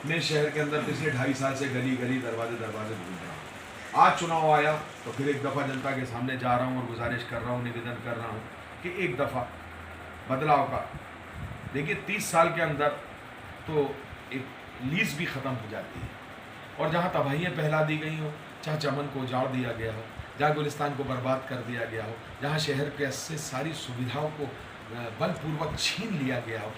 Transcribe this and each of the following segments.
मैं शहर के अंदर पिछले 2.5 साल से गली गली दरवाजे दरवाजे घूम रहा हूँ। आज चुनाव आया तो फिर एक दफ़ा जनता के सामने जा रहा हूँ और गुजारिश कर रहा हूँ, निवेदन कर रहा हूँ कि एक दफ़ा बदलाव का। देखिए 30 साल के अंदर तो एक लीज भी ख़त्म हो जाती है, और जहाँ तबाहियाँ फैला दी गई हो, जहाँ चमन को उजाड़ दिया गया हो, जहाँ गुलिस्तान को बर्बाद कर दिया गया हो, जहाँ शहर के से सारी सुविधाओं को बलपूर्वक छीन लिया गया हो,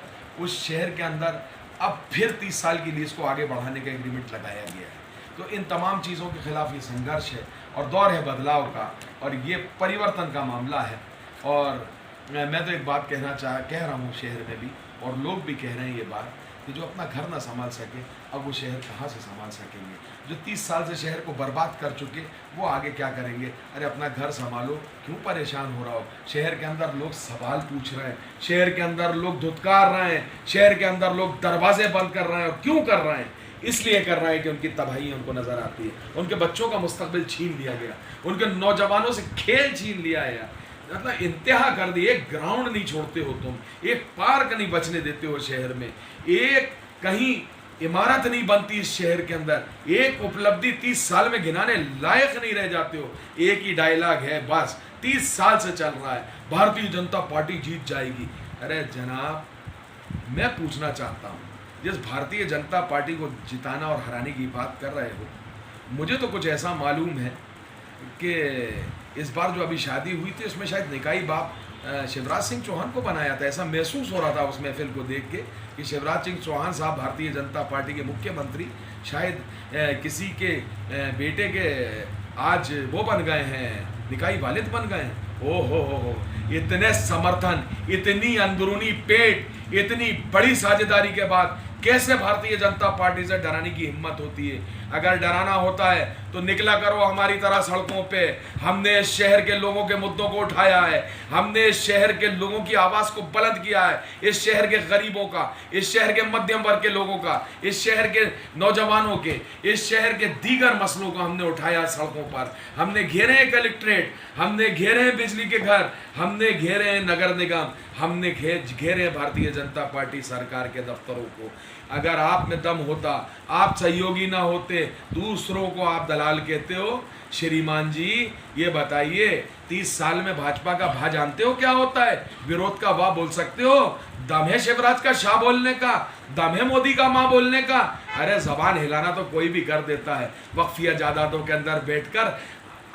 उस शहर के अंदर अब फिर 30 साल की लीज को आगे बढ़ाने का एग्रीमेंट लगाया गया है। तो इन तमाम चीज़ों के खिलाफ ये संघर्ष है और दौर है बदलाव का, और ये परिवर्तन का मामला है। और मैं तो एक बात कह रहा हूँ शहर में भी, और लोग भी कह रहे हैं ये बात, कि जो अपना घर ना संभाल सके अब वो शहर कहाँ से संभाल सकेंगे। जो 30 साल से शहर को बर्बाद कर चुके वो आगे क्या करेंगे। अरे अपना घर संभालो, क्यों परेशान हो रहा हो। शहर के अंदर लोग सवाल पूछ रहे हैं, शहर के अंदर लोग धुतकार रहे हैं, शहर के अंदर लोग दरवाजे बंद कर रहे हैं। और क्यों कर रहे हैं? इसलिए कर रहे हैं कि उनकी तबाही उनको नज़र आती है, उनके बच्चों का मुस्तकबिल छीन लिया गया, उनके नौजवानों से खेल छीन लिया है। मतलब इंतहा कर दी। एक ग्राउंड नहीं छोड़ते हो तुम, एक पार्क नहीं बचने देते हो शहर में, एक कहीं इमारत नहीं बनती इस शहर के अंदर, एक उपलब्धि 30 साल में गिनाने लायक नहीं रह जाते हो। एक ही डायलॉग है बस, 30 साल से चल रहा है, भारतीय जनता पार्टी जीत जाएगी। अरे जनाब, मैं पूछना चाहता हूँ, जिस भारतीय जनता पार्टी को जिताना और हराने की बात कर रहे हो, मुझे तो कुछ ऐसा मालूम है कि इस बार जो अभी शादी हुई थी उसमें शायद निकाई बाप शिवराज सिंह चौहान को बनाया था। ऐसा महसूस हो रहा था उस महफिल को देख के कि शिवराज सिंह चौहान साहब भारतीय जनता पार्टी के मुख्यमंत्री शायद किसी के बेटे के आज वो बन गए हैं, निकाई वालिद बन गए हैं। ओ हो, इतने समर्थन, इतनी अंदरूनी पेट, इतनी बड़ी साझेदारी के बाद कैसे भारतीय जनता पार्टी से डराने की हिम्मत होती है। अगर डराना होता है तो निकला करो हमारी तरह सड़कों पे। हमने इस शहर के लोगों के मुद्दों को उठाया है, हमने इस शहर के लोगों की आवाज़ को बुलंद किया है, इस शहर के गरीबों का, इस शहर के मध्यम वर्ग के लोगों का, इस शहर के नौजवानों के, इस शहर के दीगर मसलों को हमने उठाया सड़कों पर। हमने घेरे हैं कलेक्ट्रेट, हमने घेरे हैं बिजली के घर, हमने घेरे हैं नगर निगम, हमने घेरे हैं भारतीय जनता पार्टी सरकार के दफ्तरों को। अगर आप में दम होता, आप सहयोगी ना होते, दूसरों को आप दलाल कहते हो। श्रीमान जी ये बताइए, 30 साल में भाजपा का भा जानते हो क्या होता है? विरोध का वाह बोल सकते हो? दम है शिवराज का शाह बोलने का, दम है मोदी का माँ बोलने का। अरे जबान हिलाना तो कोई भी कर देता है। वक्फिया जायदादों के अंदर बैठकर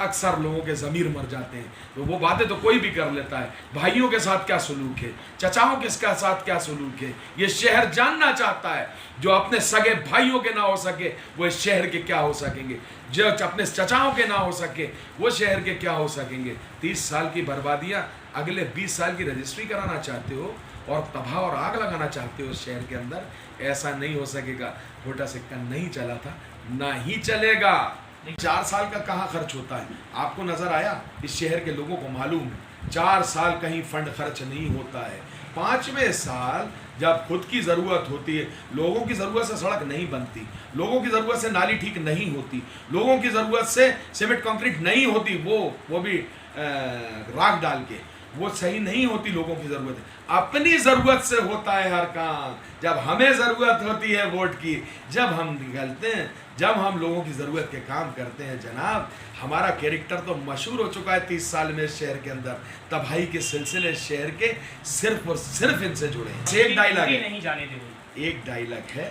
अक्सर लोगों के ज़मीर मर जाते हैं, तो वो बातें तो कोई भी कर लेता है। भाइयों के साथ क्या सलूक है, चचाओं के साथ क्या सलूक है, ये शहर जानना चाहता है। जो अपने सगे भाइयों के ना हो सके वो इस शहर के क्या हो सकेंगे, जो अपने चचाओं के ना हो सके वो शहर के क्या हो सकेंगे। 30 साल की बर्बादियाँ, अगले 20 साल की रजिस्ट्री कराना चाहते हो और तबाह और आग लगाना चाहते हो इस शहर के अंदर। ऐसा नहीं हो सकेगा। खोटा सिक्का नहीं चला था, ना ही चलेगा। 4 साल का कहाँ खर्च होता है आपको नजर आया? इस शहर के लोगों को मालूम है 4 साल कहीं फंड खर्च नहीं होता है। 5वें साल जब खुद की ज़रूरत होती है, लोगों की ज़रूरत से सड़क नहीं बनती, लोगों की ज़रूरत से नाली ठीक नहीं होती, लोगों की ज़रूरत से सीमेंट कंक्रीट नहीं होती, वो भी राख डाल के, वो सही नहीं होती। लोगों की ज़रूरत है, अपनी ज़रूरत से होता है हर काम। जब हमें ज़रूरत होती है वोट की, जब हम निकलते हैं, जब हम लोगों की ज़रूरत के काम करते हैं जनाब, हमारा कैरेक्टर तो मशहूर हो चुका है 30 साल में इस शहर के अंदर। तबाही के सिलसिले शहर के सिर्फ और सिर्फ इनसे जुड़े हैं। एक डायलॉग है, नहीं जाने देंगे, एक डायलॉग है,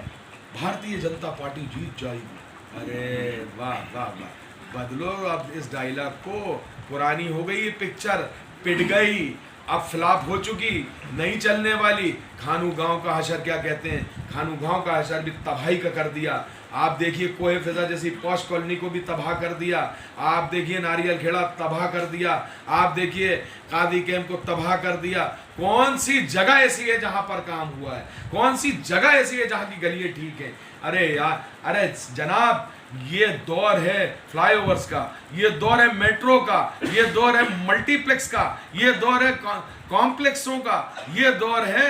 भारतीय जनता पार्टी जीत जाएगी। अरे वाह वाह वाह, बदलो अब इस डायलॉग को। पुरानी हो गई ये पिक्चर, पिट गई, अब फ्लॉप हो चुकी, नहीं चलने वाली। खानू गांव का हशर क्या कहते हैं, खानू गांव का हशर भी तबाही का कर दिया। आप देखिए कोहे फिजा जैसी पॉश कॉलोनी को भी तबाह कर दिया। आप देखिए नारियल खेड़ा तबाह कर दिया। आप देखिए कादी कैंप को तबाह कर दिया। कौन सी जगह ऐसी है जहां पर काम हुआ है? कौन सी जगह ऐसी है जहां की गलियां ठीक है? अरे यार, अरे जनाब, ये दौर है फ्लाईओवर्स का, ये दौर है मेट्रो का, ये दौर है मल्टीप्लेक्स का, ये दौर है कॉम्प्लेक्सों का, ये दौर है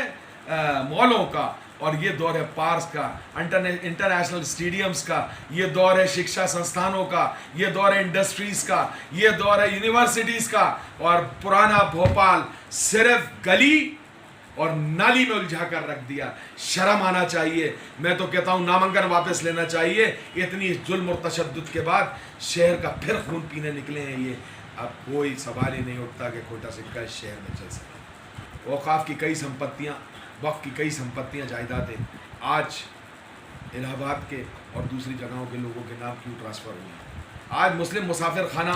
मॉलों का, और ये दौर है पार्क्स का, इंटरनेशनल स्टेडियम्स का, ये दौर है शिक्षा संस्थानों का, ये दौर है इंडस्ट्रीज का, ये दौर है यूनिवर्सिटीज का। और पुराना भोपाल सिर्फ गली और नाली में उलझा कर रख दिया। शर्म आना चाहिए। मैं तो कहता हूँ नामांकन वापस लेना चाहिए। इतनी जुल्म और तशद्दुद के बाद शहर का फिर खून पीने निकले हैं ये। अब कोई सवाल ही नहीं उठता कि खोटा सिक्का इस शहर में चल सके। औकाफ की कई संपत्तियाँ, वक्फ की कई संपत्तियाँ, जायदादें आज इलाहाबाद के और दूसरी जगहों के लोगों के नाम क्यों ट्रांसफ़र हुई है? आज मुस्लिम मुसाफिर खाना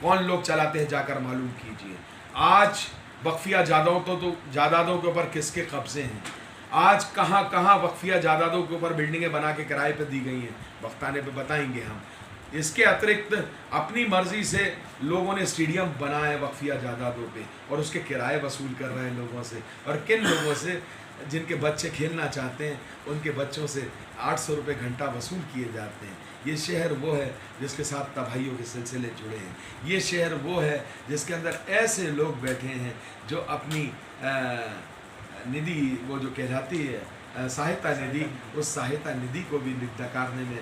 कौन लोग चलाते हैं, जाकर मालूम कीजिए। आज वक्फिया जायदादों के ऊपर किसके कब्जे हैं? आज कहाँ कहाँ वक्फिया जायदादों के ऊपर बिल्डिंगें बना के किराए पे दी गई हैं, वक्त आने पे बताएंगे हम। इसके अतिरिक्त अपनी मर्जी से लोगों ने स्टेडियम बनाए वक्फिया जायदादों पे और उसके किराए वसूल कर रहे हैं लोगों से। और किन लोगों से? जिनके बच्चे खेलना चाहते हैं उनके बच्चों से 800 रुपये घंटा वसूल किए जाते हैं। ये शहर वो है जिसके साथ तबाहियों के सिलसिले जुड़े हैं। ये शहर वो है जिसके अंदर ऐसे लोग बैठे हैं जो अपनी निधि, वो जो कहलाती है सहायता निधि, उस सहायता निधि को भी नकारने में